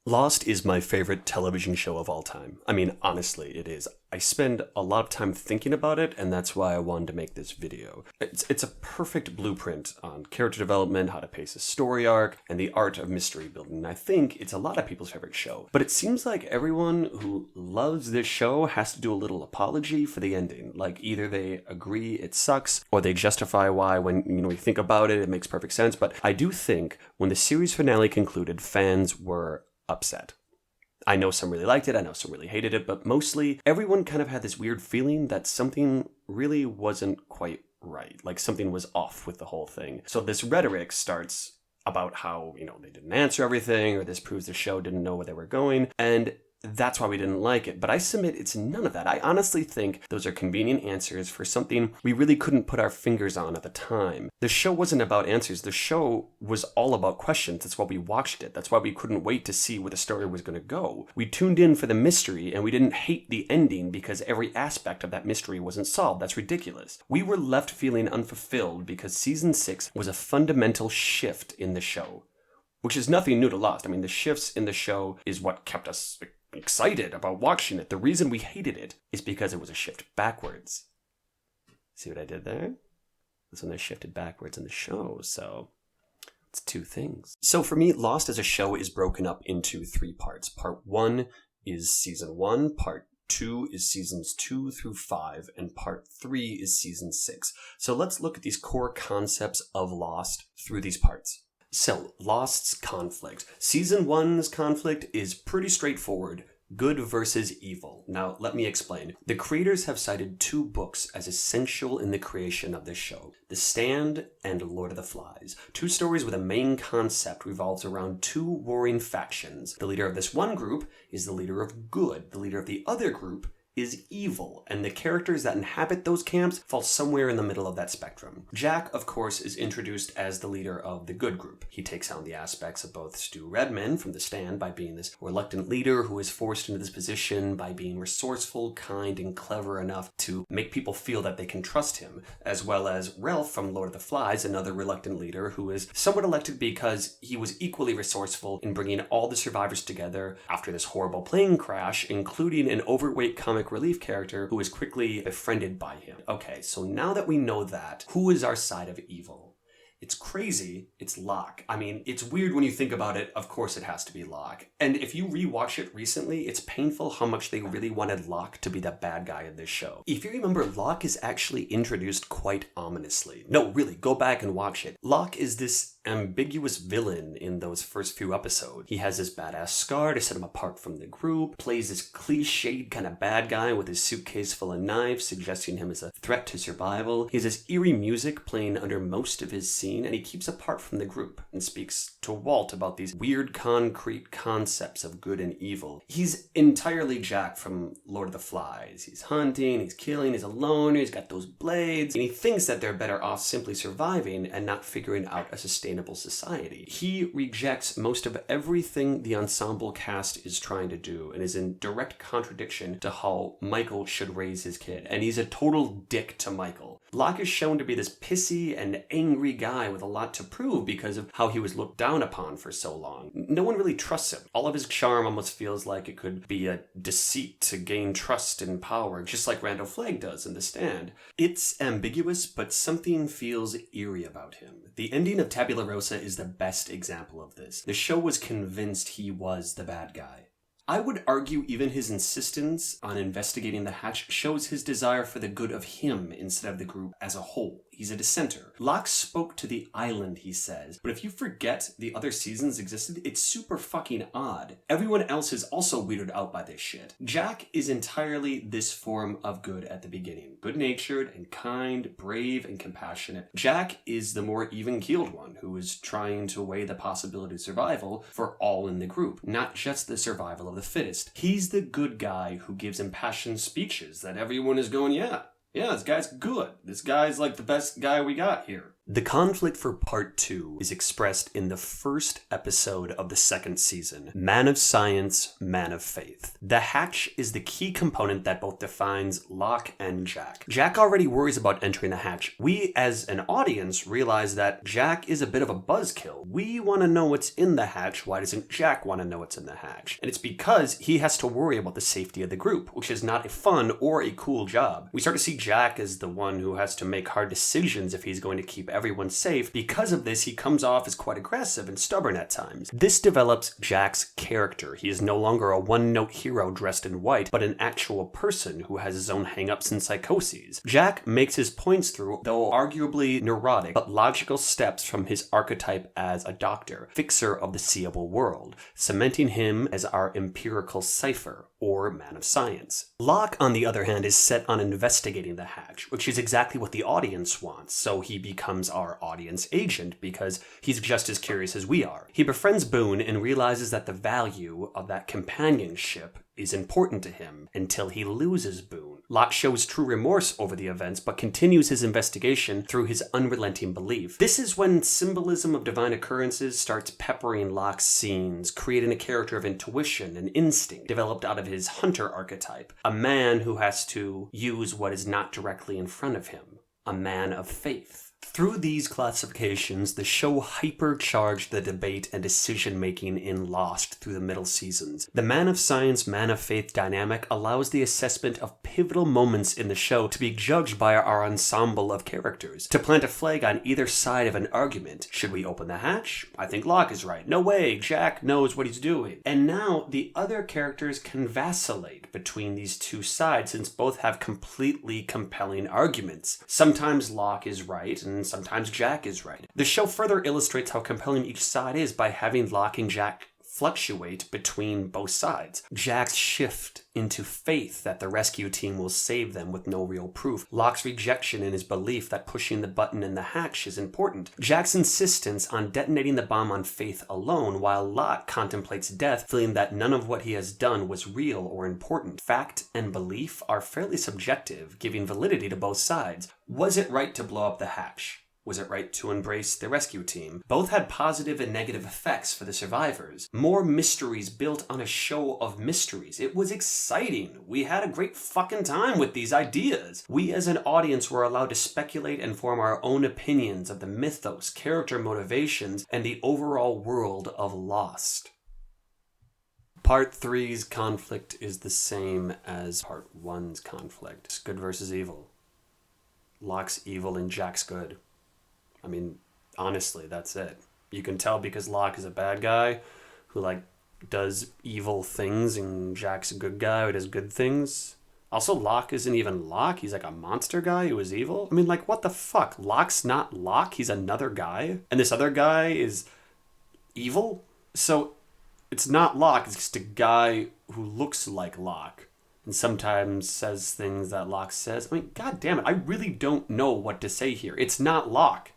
Lost is my favorite television show of all time. I mean, honestly, it is. I spend a lot of time thinking about it, and that's why I wanted to make this video. It's a perfect blueprint on character development, how to pace a story arc, and the art of mystery building. I think it's a lot of people's favorite show. But it seems like everyone who loves this show has to do a little apology for the ending. Like, either they agree it sucks, or they justify why when, we think about it, it makes perfect sense. But I do think when the series finale concluded, fans were upset. I know some really liked it, I know some really hated it, but mostly everyone kind of had this weird feeling that something really wasn't quite right. Like something was off with the whole thing. So this rhetoric starts about how, they didn't answer everything, or this proves the show didn't know where they were going, and that's why we didn't like it. But I submit it's none of that. I honestly think those are convenient answers for something we really couldn't put our fingers on at the time. The show wasn't about answers. The show was all about questions. That's why we watched it. That's why we couldn't wait to see where the story was going to go. We tuned in for the mystery, and we didn't hate the ending because every aspect of that mystery wasn't solved. That's ridiculous. We were left feeling unfulfilled because season 6 was a fundamental shift in the show, which is nothing new to Lost. I mean, the shifts in the show is what kept us excited about watching it. The reason we hated it is because it was a shift backwards. See what I did there? That's when they shifted backwards in the show, so it's two things. So for me, Lost as a show is broken up into 3 parts. Part 1 is season 1, part 2 is seasons 2 through 5, and part 3 is season 6. So let's look at these core concepts of Lost through these parts. So, Lost's conflict. Season 1's conflict is pretty straightforward. Good versus evil. Now, let me explain. The creators have cited 2 books as essential in the creation of this show. The Stand and Lord of the Flies. 2 stories where the main concept revolves around 2 warring factions. The leader of this one group is the leader of good. The leader of the other group is evil, and the characters that inhabit those camps fall somewhere in the middle of that spectrum. Jack, of course, is introduced as the leader of the good group. He takes on the aspects of both Stu Redman from The Stand by being this reluctant leader who is forced into this position by being resourceful, kind, and clever enough to make people feel that they can trust him, as well as Ralph from Lord of the Flies, another reluctant leader who is somewhat elected because he was equally resourceful in bringing all the survivors together after this horrible plane crash, including an overweight comic relief character who is quickly befriended by him. Okay, so now that we know that, who is our side of evil? It's crazy. It's Locke. I mean, it's weird when you think about it. Of course it has to be Locke. And if you rewatch it recently, it's painful how much they really wanted Locke to be the bad guy in this show. If you remember, Locke is actually introduced quite ominously. No, really, go back and watch it. Locke is this ambiguous villain in those first few episodes. He has this badass scar to set him apart from the group, plays this cliched kind of bad guy with his suitcase full of knives, suggesting him as a threat to survival. He has this eerie music playing under most of his scene, and he keeps apart from the group and speaks to Walt about these weird concrete concepts of good and evil. He's entirely Jack from Lord of the Flies. He's hunting, he's killing, he's a loner, he's got those blades, and he thinks that they're better off simply surviving and not figuring out a sustainable society. He rejects most of everything the ensemble cast is trying to do and is in direct contradiction to how Michael should raise his kid, and he's a total dick to Michael. Locke is shown to be this pissy and angry guy with a lot to prove because of how he was looked down upon for so long. No one really trusts him. All of his charm almost feels like it could be a deceit to gain trust and power, just like Randall Flagg does in The Stand. It's ambiguous, but something feels eerie about him. The ending of Tabula Rosa is the best example of this. The show was convinced he was the bad guy. I would argue even his insistence on investigating the hatch shows his desire for the good of him instead of the group as a whole. He's a dissenter. Locke spoke to the island, he says, but if you forget the other seasons existed, it's super fucking odd. Everyone else is also weirded out by this shit. Jack is entirely this form of good at the beginning. Good-natured and kind, brave and compassionate. Jack is the more even-keeled one who is trying to weigh the possibility of survival for all in the group, not just the survival of the fittest. He's the good guy who gives impassioned speeches that everyone is going, yeah, this guy's good. This guy's like the best guy we got here. The conflict for part 2 is expressed in the first episode of the second season, Man of Science, Man of Faith. The hatch is the key component that both defines Locke and Jack. Jack already worries about entering the hatch. We, as an audience, realize that Jack is a bit of a buzzkill. We want to know what's in the hatch. Why doesn't Jack want to know what's in the hatch? And it's because he has to worry about the safety of the group, which is not a fun or a cool job. We start to see Jack as the one who has to make hard decisions if he's going to keep everyone safe. Because of this, he comes off as quite aggressive and stubborn at times. This develops Jack's character. He is no longer a one-note hero dressed in white, but an actual person who has his own hang-ups and psychoses. Jack makes his points through, though arguably neurotic, but logical steps from his archetype as a doctor, fixer of the seeable world, cementing him as our empirical cipher, or man of science. Locke, on the other hand, is set on investigating the hatch, which is exactly what the audience wants, so he becomes our audience agent because he's just as curious as we are. He befriends Boone and realizes that the value of that companionship is important to him until he loses Boone. Locke shows true remorse over the events, but continues his investigation through his unrelenting belief. This is when symbolism of divine occurrences starts peppering Locke's scenes, creating a character of intuition and instinct developed out of his hunter archetype, a man who has to use what is not directly in front of him, a man of faith. Through these classifications, the show hypercharged the debate and decision-making in Lost through the middle seasons. The man of science, man of faith dynamic allows the assessment of pivotal moments in the show to be judged by our ensemble of characters, to plant a flag on either side of an argument. Should we open the hatch? I think Locke is right. No way, Jack knows what he's doing. And now the other characters can vacillate between these two sides since both have completely compelling arguments. Sometimes Locke is right, and sometimes Jack is right. The show further illustrates how compelling each side is by having Locke and Jack fluctuate between both sides. Jack's shift into faith that the rescue team will save them with no real proof. Locke's rejection in his belief that pushing the button in the hatch is important. Jack's insistence on detonating the bomb on faith alone, while Locke contemplates death, feeling that none of what he has done was real or important. Fact and belief are fairly subjective, giving validity to both sides. Was it right to blow up the hatch? Was it right to embrace the rescue team? Both had positive and negative effects for the survivors. More mysteries built on a show of mysteries. It was exciting. We had a great fucking time with these ideas. We as an audience were allowed to speculate and form our own opinions of the mythos, character motivations, and the overall world of Lost. Part 3's conflict is the same as Part 1's conflict. It's good versus evil. Locke's evil and Jack's good. I mean, honestly, that's it. You can tell because Locke is a bad guy who, does evil things, and Jack's a good guy who does good things. Also, Locke isn't even Locke. He's like a monster guy who is evil. I mean, what the fuck? Locke's not Locke. He's another guy. And this other guy is evil? So, it's not Locke. It's just a guy who looks like Locke and sometimes says things that Locke says. I mean, god damn it. I really don't know what to say here. It's not Locke.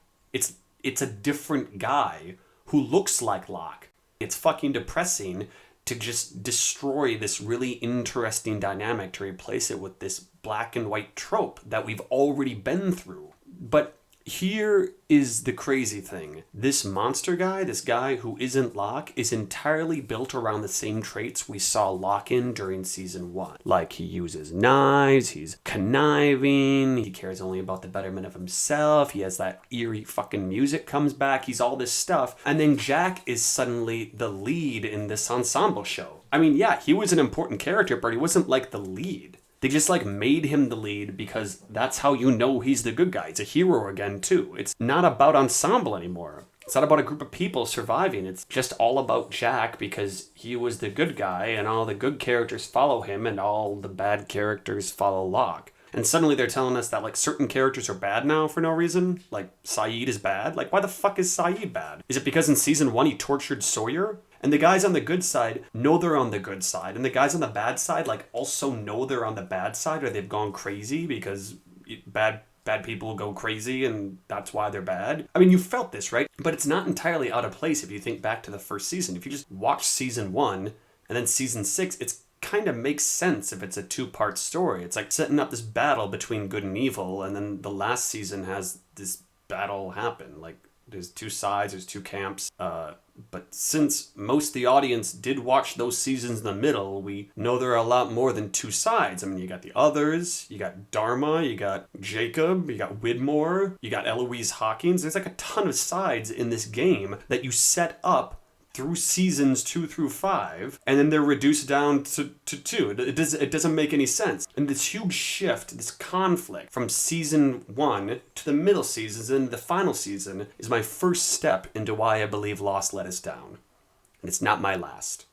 It's a different guy who looks like Locke. It's fucking depressing to just destroy this really interesting dynamic to replace it with this black and white trope that we've already been through. But here is the crazy thing. This monster guy, this guy who isn't Locke, is entirely built around the same traits we saw Locke in during season 1. He uses knives, he's conniving, he cares only about the betterment of himself, he has that eerie fucking music comes back, he's all this stuff. And then Jack is suddenly the lead in this ensemble show. I mean, yeah, he was an important character, but he wasn't the lead. They just made him the lead because that's how you know he's the good guy. It's a hero again too. It's not about ensemble anymore. It's not about a group of people surviving. It's just all about Jack because he was the good guy and all the good characters follow him and all the bad characters follow Locke. And suddenly they're telling us that certain characters are bad now for no reason. Sayid is bad. Why the fuck is Sayid bad? Is it because in season 1 he tortured Sawyer? And the guys on the good side know they're on the good side. And the guys on the bad side, also know they're on the bad side or they've gone crazy because bad people go crazy and that's why they're bad. I mean, you felt this, right? But it's not entirely out of place if you think back to the first season. If you just watch season 1 and then season 6, it's kind of makes sense if it's a 2-part story. It's setting up this battle between good and evil, and then the last season has this battle happen. Like, there's two sides, there's two camps. But since most of the audience did watch those seasons in the middle, we know there are a lot more than two sides. I mean, you got the others, you got Dharma, you got Jacob, you got Widmore, you got Eloise Hawkins. There's like a ton of sides in this game that you set up through seasons 2 through 5, and then they're reduced down to 2. It doesn't make any sense. And this huge shift, this conflict from season 1 to the middle seasons and the final season is my first step into why I believe Lost let us down. And it's not my last.